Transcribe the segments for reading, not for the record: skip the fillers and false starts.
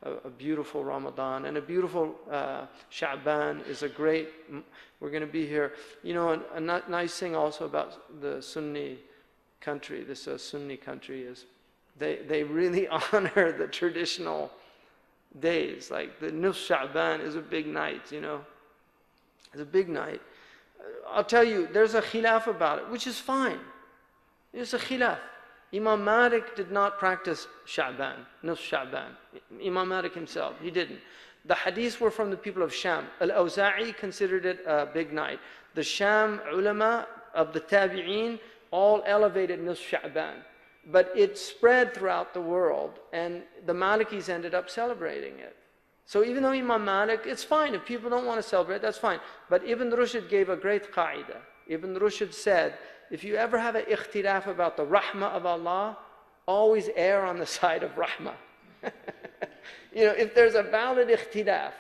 a beautiful Ramadan, and a beautiful Sha'ban is a great, we're going to be here. You know, a nice thing also about the Sunni country, this Sunni country, is they really honor the traditional days. Like the Nus Sha'ban is a big night, you know. It's a big night. I'll tell you, there's a khilaf about it, which is fine. It's a khilaf. Imam Malik did not practice Sha'ban, Nus Sha'ban. Imam Malik himself, he didn't. The hadiths were from the people of Sham. Al-Awza'i considered it a big night. The Sham ulama of the Tabi'een all elevated Nus Sha'ban. But it spread throughout the world, and the Malikis ended up celebrating it. So even though Imam Malik, it's fine. If people don't want to celebrate, that's fine. But Ibn Rushd gave a great qa'idah. Ibn Rushd said, if you ever have an ikhtilaf about the rahmah of Allah, always err on the side of rahmah. You know, if there's a valid ikhtilaf,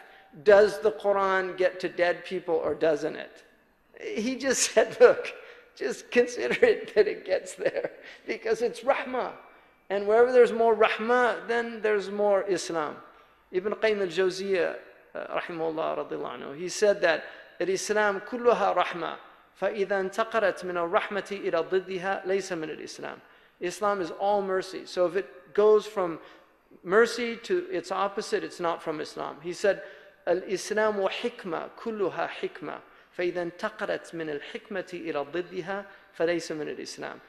does the Quran get to dead people or doesn't it? He just said, look, just consider it that it gets there, because it's rahmah. And wherever there's more rahmah, then there's more Islam. Ibn Qayyim al-Jawziyah, rahimahullah radiyallahu anhu, he said that al-Islam kulluha rahmah. فَإِذَا انْتَقَرَتْ مِنَ الرَّحْمَةِ إِلَى ضِدِّهَا لَيْسَ مِنَ الْإِسْلَامِ. Islam is all mercy. So if it goes from mercy to its opposite, it's not from Islam. He said, الْإِسْلَامُ حِكْمَةٌ كُلُّهَا حِكْمَةٌ فَإِذَا انْتَقَرَتْ مِنَ الْحِكْمَةِ إِلَى ضِدِّهَا فَلَيْسَ مِنَ الْإِسْلَامِ.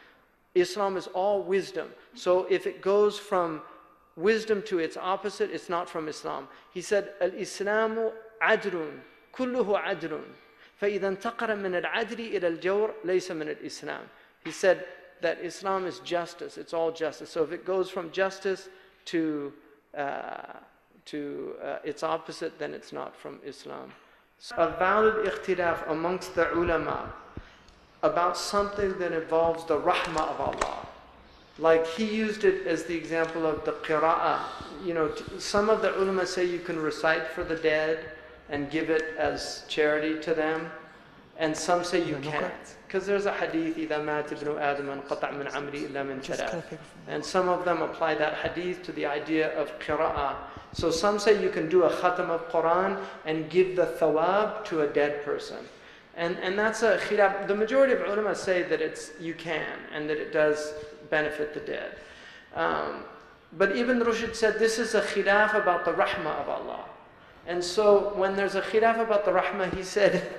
Islam is all wisdom. So if it goes from wisdom to its opposite, it's not from Islam. He said, الْإِسْلَامُ عَدْلٌ كُلُّهُ عَدْلٌ فَإِذَا انْتَقَرَ مِنَ الْعَدْلِ إِلَى الْجَوْرِ لَيْسَ مِنَ الْإِسْلَامِ. He said that Islam is justice. It's all justice. So if it goes from justice to its opposite, then it's not from Islam. So a valid ikhtilaf amongst the ulama about something that involves the rahmah of Allah. Like he used it as the example of the qira'ah. You know, some of the ulama say you can recite for the dead and give it as charity to them, and some say you can't, because there's a hadith إِذَا مَاتِ ابْنُ آدَمَ انْقَطَعَ مِنْ عَمْرِهِ إِلَّا مِنْ ثَلَاثٍ, and some of them apply that hadith to the idea of qira'ah. So some say you can do a khatam of Quran and give the thawab to a dead person, and that's a khilaf. The majority of ulama say that you can, and that it does benefit the dead. But Ibn Rushd said this is a khilaf about the rahmah of Allah. And so when there's a khilaf about the rahmah, he said,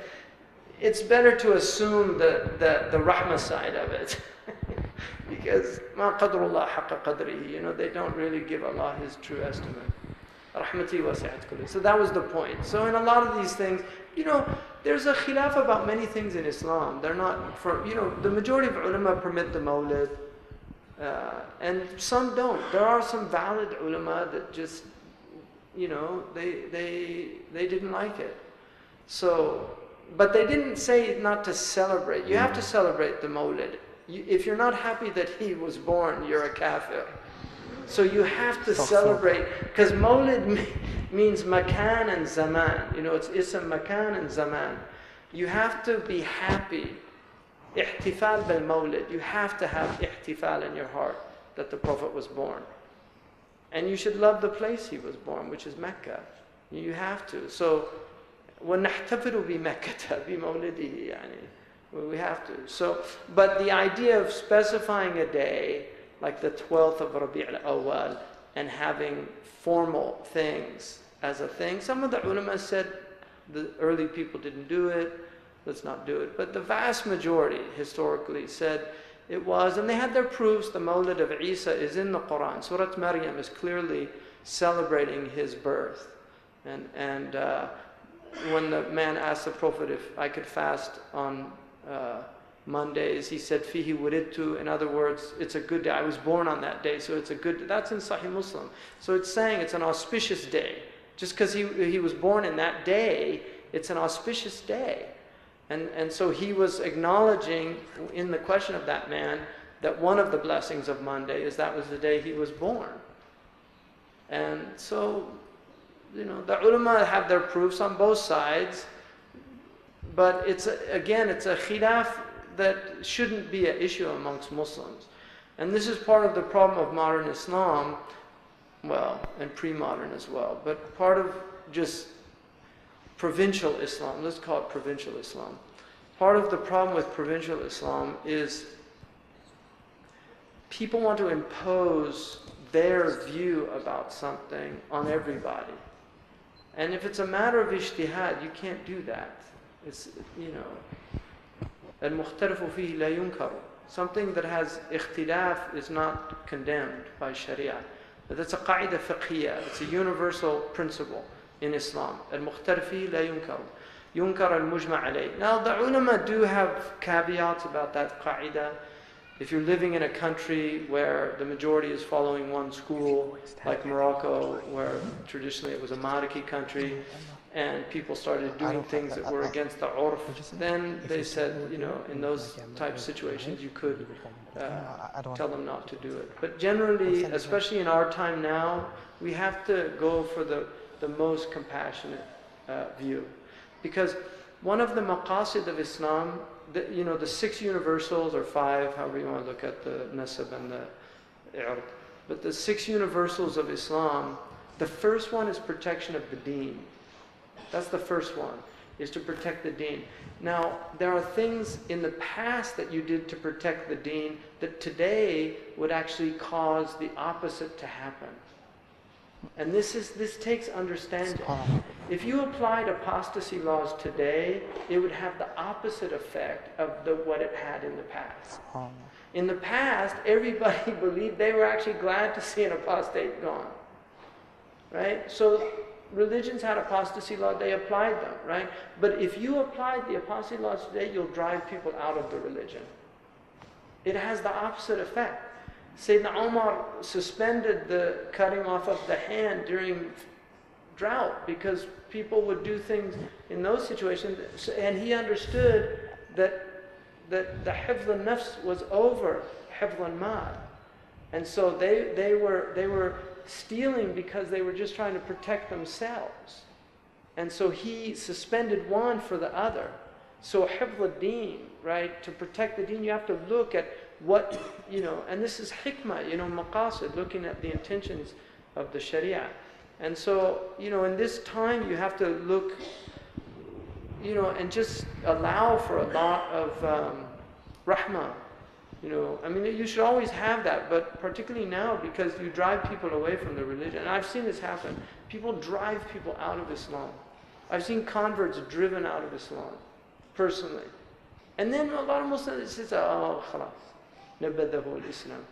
it's better to assume the rahmah side of it. Because ma qadrullah haqqa qadrihi, you know, they don't really give Allah His true estimate. Rahmati wasi'at kulli. So that was the point. So in a lot of these things, you know, there's a khilaf about many things in Islam. They're not, you know, the majority of ulama permit the mawlid, and some don't. There are some valid ulama that just, you know, they didn't like it. So, but they didn't say not to celebrate. You have to celebrate the Mawlid. If you're not happy that he was born, you're a kafir. So you have to celebrate, because Mawlid means makan and zaman. You know, it's ism makan and zaman. You have to be happy. Ihtifal bil Mawlid. You have to have ihtifal in your heart that the Prophet was born. And you should love the place he was born, which is Mecca. You have to. So, وَنَحْتَفِلُ بِمَكَّةَ بِمَوْلِدِهِ يعني. We have to. So, but the idea of specifying a day, like the 12th of Rabi' al-Awwal, and having formal things as a thing, some of the ulama said the early people didn't do it, let's not do it. But the vast majority, historically, said it was, and they had their proofs. The Mawlid of Isa is in the Quran. Surah Maryam is clearly celebrating his birth. And when the man asked the Prophet if I could fast on Mondays, he said, Fihi wuridtu. In other words, it's a good day. I was born on that day, so it's a good day. That's in Sahih Muslim. So it's saying it's an auspicious day. Just because he was born in that day, it's an auspicious day. And so he was acknowledging in the question of that man that one of the blessings of Monday is that was the day he was born. And so, you know, the ulama have their proofs on both sides, but it's a khilaf that shouldn't be an issue amongst Muslims. And this is part of the problem of modern Islam. well, and pre-modern as well, but part of just provincial Islam, let's call it provincial Islam. Part of the problem with provincial Islam is people want to impose their view about something on everybody. And if it's a matter of ijtihad, you can't do that. It's, al-mukhtalifu fihi la yunkaru. Something that has ikhtilaf is not condemned by Sharia. But that's a qaida fiqhiyya. It's a universal principle in Islam. Al-mukhtalifu fihi la yunkaru. Yunkar al-mujma' alayh. Now the ulama do have caveats about that qaida. If you're living in a country where the majority is following one school, like Morocco, where traditionally it was a Maliki country, and people started doing things that were against the urf, then they said, in those type of situations, you could tell them not to do it. But generally, especially in our time now, we have to go for the most compassionate view. Because one of the maqasid of Islam, the 6 universals, or 5, however you want to look at the nasab and the i'rd, but the 6 universals of Islam, the first one is protection of the deen. That's the first one, is to protect the deen. Now, there are things in the past that you did to protect the deen that today would actually cause the opposite to happen. And this takes understanding. If you applied apostasy laws today, it would have the opposite effect of what it had in the past. In the past, everybody believed, they were actually glad to see an apostate gone. Right? So religions had apostasy law, they applied them, right? But if you applied the apostasy laws today, you'll drive people out of the religion. It has the opposite effect. Sayyidina Umar suspended the cutting off of the hand during drought because people would do things in those situations, and he understood that the hifz al-nafs was over hifz al-mal. And so they were stealing because they were just trying to protect themselves. And so he suspended one for the other. So hifz al-deen, right? To protect the deen, you have to look at what, and this is hikmah, maqasid, looking at the intentions of the sharia. And so, in this time you have to look, and just allow for a lot of rahmah. You should always have that, but particularly now because you drive people away from the religion. And I've seen this happen. People drive people out of Islam. I've seen converts driven out of Islam, personally. And then a lot of Muslims say, oh, khalas. Nabadahu al-Islam.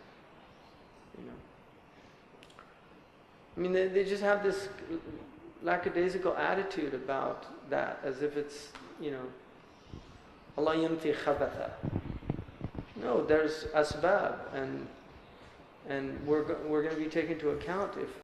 They just have this lackadaisical attitude about that, as if it's, Allah yamti khabatha. No, there's asbab, and we're going to be taken into account if